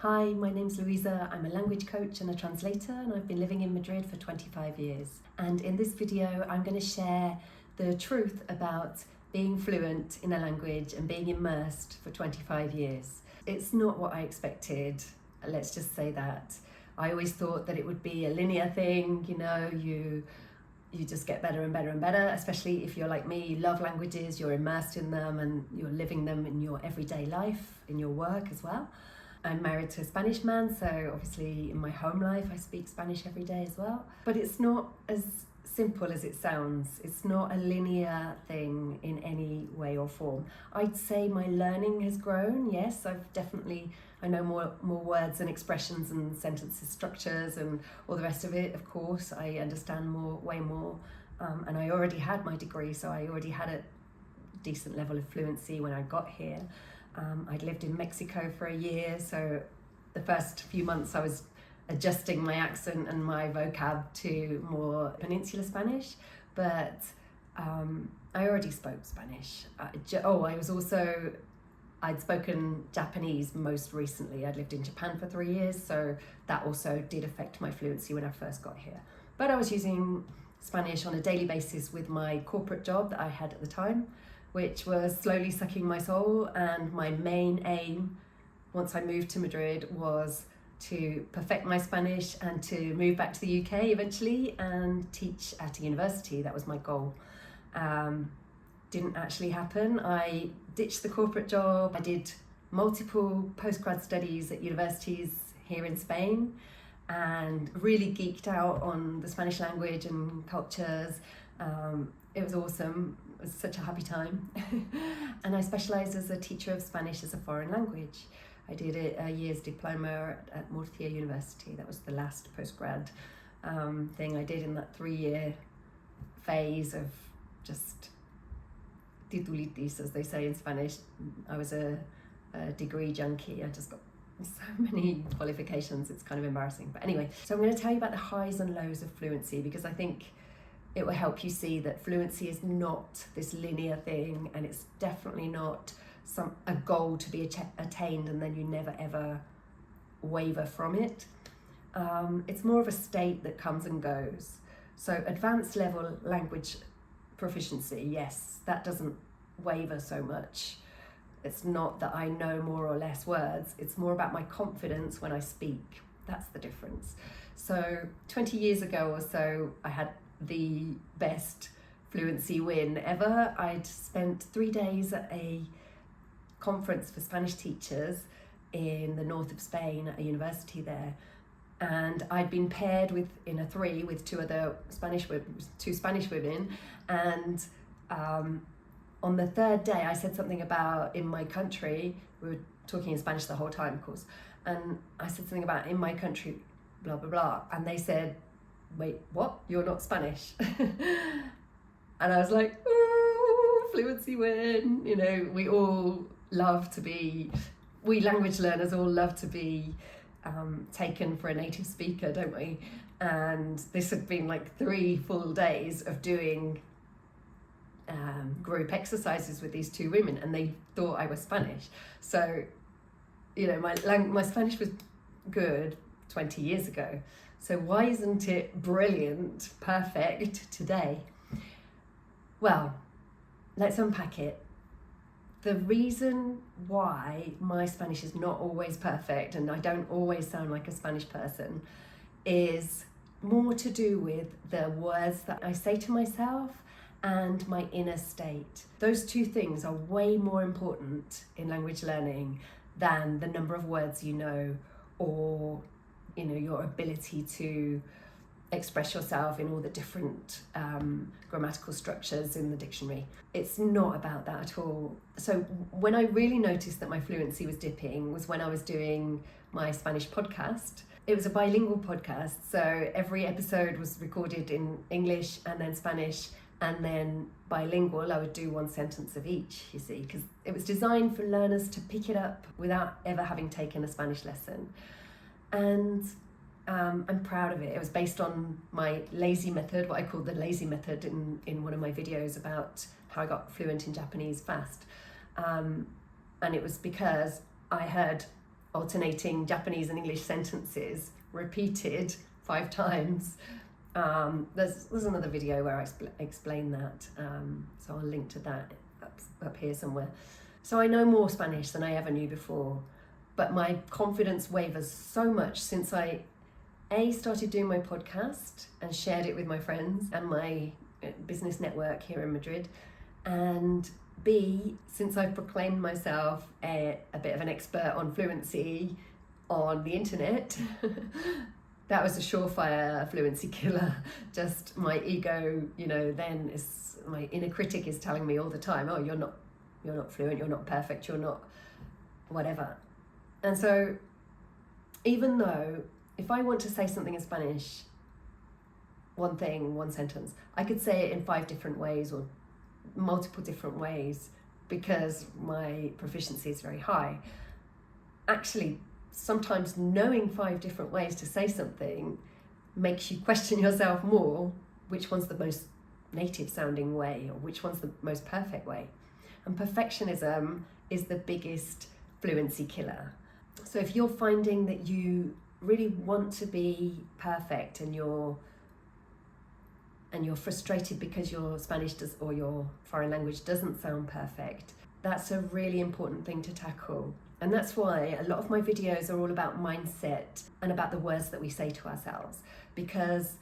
Hi, my name's Louisa. I'm a language coach and a translator, and I've been living in Madrid for 25 years. And in this video, I'm going to share the truth about being fluent in a language and being immersed for 25 years. It's not what I expected, let's just say that. I always thought that it would be a linear thing, you just get better and better and better, especially if you're like me, you love languages, you're immersed in them and you're living them in your everyday life, in your work as well. I'm married to a Spanish man, so obviously in my home life I speak Spanish every day as well. But it's not as simple as it sounds. It's not a linear thing in any way or form. I'd say my learning has grown, yes. I know more words and expressions and sentences structures and all the rest of it, of course. I understand way more. And I already had my degree, so I already had a decent level of fluency when I got here. I'd lived in Mexico for a year, so the first few months I was adjusting my accent and my vocab to more peninsular Spanish, but I already spoke Spanish. I'd spoken Japanese most recently. I'd lived in Japan for 3 years, so that also did affect my fluency when I first got here. But I was using Spanish on a daily basis with my corporate job that I had at the time, which was slowly sucking my soul, and my main aim once I moved to Madrid was to perfect my Spanish and to move back to the UK eventually and teach at a university. That was my goal. Didn't actually happen. I ditched the corporate job. I did multiple postgrad studies at universities here in Spain and really geeked out on the Spanish language and cultures. It was awesome. It was such a happy time. And I specialised as a teacher of Spanish as a foreign language. I did a year's diploma at Murcia University. That was the last postgrad thing I did in that 3-year phase of just titulitis, as they say in Spanish. I was a degree junkie. I just got so many qualifications, it's kind of embarrassing. But anyway, so I'm going to tell you about the highs and lows of fluency, because I think it will help you see that fluency is not this linear thing, and it's definitely not a goal to be attained and then you never ever waver from it. It's more of a state that comes and goes. So advanced level language proficiency, yes, that doesn't waver so much. It's not that I know more or less words, it's more about my confidence when I speak. That's the difference. So 20 years ago or so, I had the best fluency win ever. I'd spent 3 days at a conference for Spanish teachers in the north of Spain at a university there, and I'd been paired in a three with two Spanish women, and on the third day I said something about in my country. We were talking in Spanish the whole time, of course, and I said something about in my country blah blah blah, and they said, wait, what? You're not Spanish? And I was like, ooh, fluency win. We language learners all love to be taken for a native speaker, don't we? And this had been like 3 full days of doing group exercises with these two women, and they thought I was Spanish. So, my Spanish was good 20 years ago. So why isn't it brilliant, perfect today? Well, let's unpack it. The reason why my Spanish is not always perfect and I don't always sound like a Spanish person is more to do with the words that I say to myself and my inner state. Those two things are way more important in language learning than the number of words you know, or your ability to express yourself in all the different grammatical structures in the dictionary. It's not about that at all. So when I really noticed that my fluency was dipping was when I was doing my Spanish podcast. It was a bilingual podcast, so every episode was recorded in English and then Spanish, and then bilingual. I would do 1 sentence of each, you see, because it was designed for learners to pick it up without ever having taken a Spanish lesson. And I'm proud of it. It was based on my lazy method, what I called the lazy method in one of my videos about how I got fluent in Japanese fast. And it was because I heard alternating Japanese and English sentences repeated 5 times. There's another video where I explain that, so I'll link to that up here somewhere. So I know more Spanish than I ever knew before, but my confidence wavers so much since I started doing my podcast and shared it with my friends and my business network here in Madrid, and B, since I've proclaimed myself a bit of an expert on fluency on the internet. That was a surefire fluency killer. Just my ego, then my inner critic is telling me all the time, oh, you're not fluent, you're not perfect, you're not whatever. And so even though if I want to say something in Spanish, one thing, one sentence, I could say it in 5 different ways or multiple different ways because my proficiency is very high. Actually, sometimes knowing 5 different ways to say something makes you question yourself more, which one's the most native sounding way or which one's the most perfect way. And perfectionism is the biggest fluency killer. So if you're finding that you really want to be perfect and you're frustrated because your Spanish or your foreign language doesn't sound perfect, that's a really important thing to tackle. And that's why a lot of my videos are all about mindset and about the words that we say to ourselves, because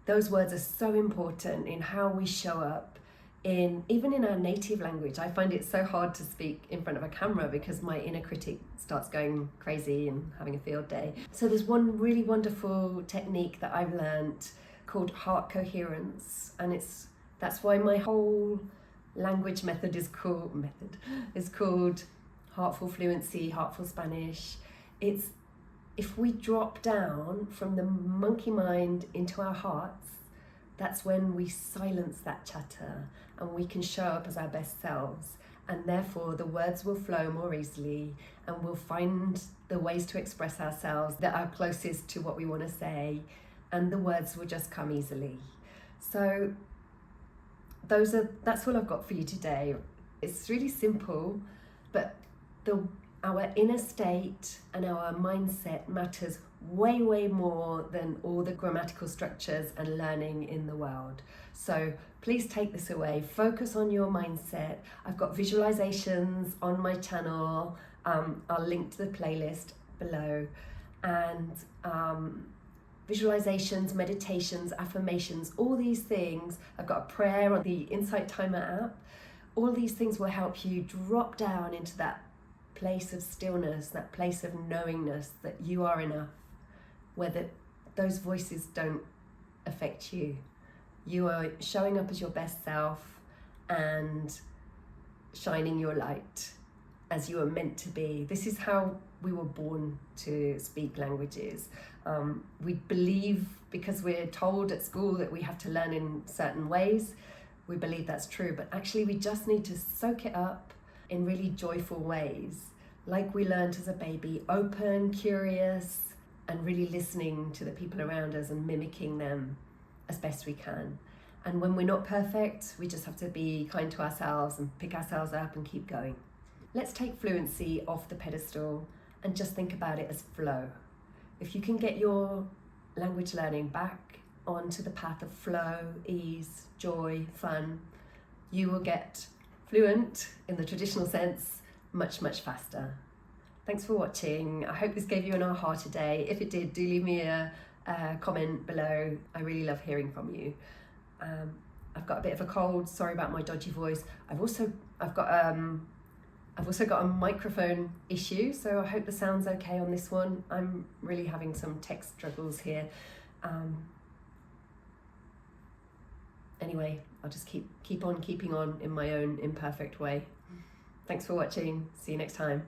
those words are so important in how we show up even in our native language. I find it so hard to speak in front of a camera because my inner critic starts going crazy and having a field day. So there's one really wonderful technique that I've learned called heart coherence, and that's why my whole language method is called Heartful Fluency, Heartful Spanish. It's if we drop down from the monkey mind into our hearts, that's when we silence that chatter and we can show up as our best selves, and therefore the words will flow more easily and we'll find the ways to express ourselves that are closest to what we want to say, and the words will just come easily. So that's what I've got for you today. It's really simple, but our inner state and our mindset matters way, way more than all the grammatical structures and learning in the world. So please take this away. Focus on your mindset. I've got visualizations on my channel. I'll link to the playlist below. And visualizations, meditations, affirmations, all these things. I've got a prayer on the Insight Timer app. All these things will help you drop down into that place of stillness, that place of knowingness that you are enough, where those voices don't affect you. You are showing up as your best self and shining your light as you are meant to be. This is how we were born to speak languages. We believe, because we're told at school that we have to learn in certain ways, we believe that's true, but actually we just need to soak it up in really joyful ways, like we learned as a baby, open, curious, and really listening to the people around us and mimicking them as best we can. And when we're not perfect, we just have to be kind to ourselves and pick ourselves up and keep going. Let's take fluency off the pedestal and just think about it as flow. If you can get your language learning back onto the path of flow, ease, joy, fun, you will get fluent in the traditional sense much, much faster. Thanks for watching. I hope this gave you an aha today. If it did, do leave me a comment below. I really love hearing from you. I've got a bit of a cold. Sorry about my dodgy voice. I've also got a microphone issue, so I hope the sound's okay on this one. I'm really having some tech struggles here. Anyway, I'll just keep on keeping on in my own imperfect way. Thanks for watching. See you next time.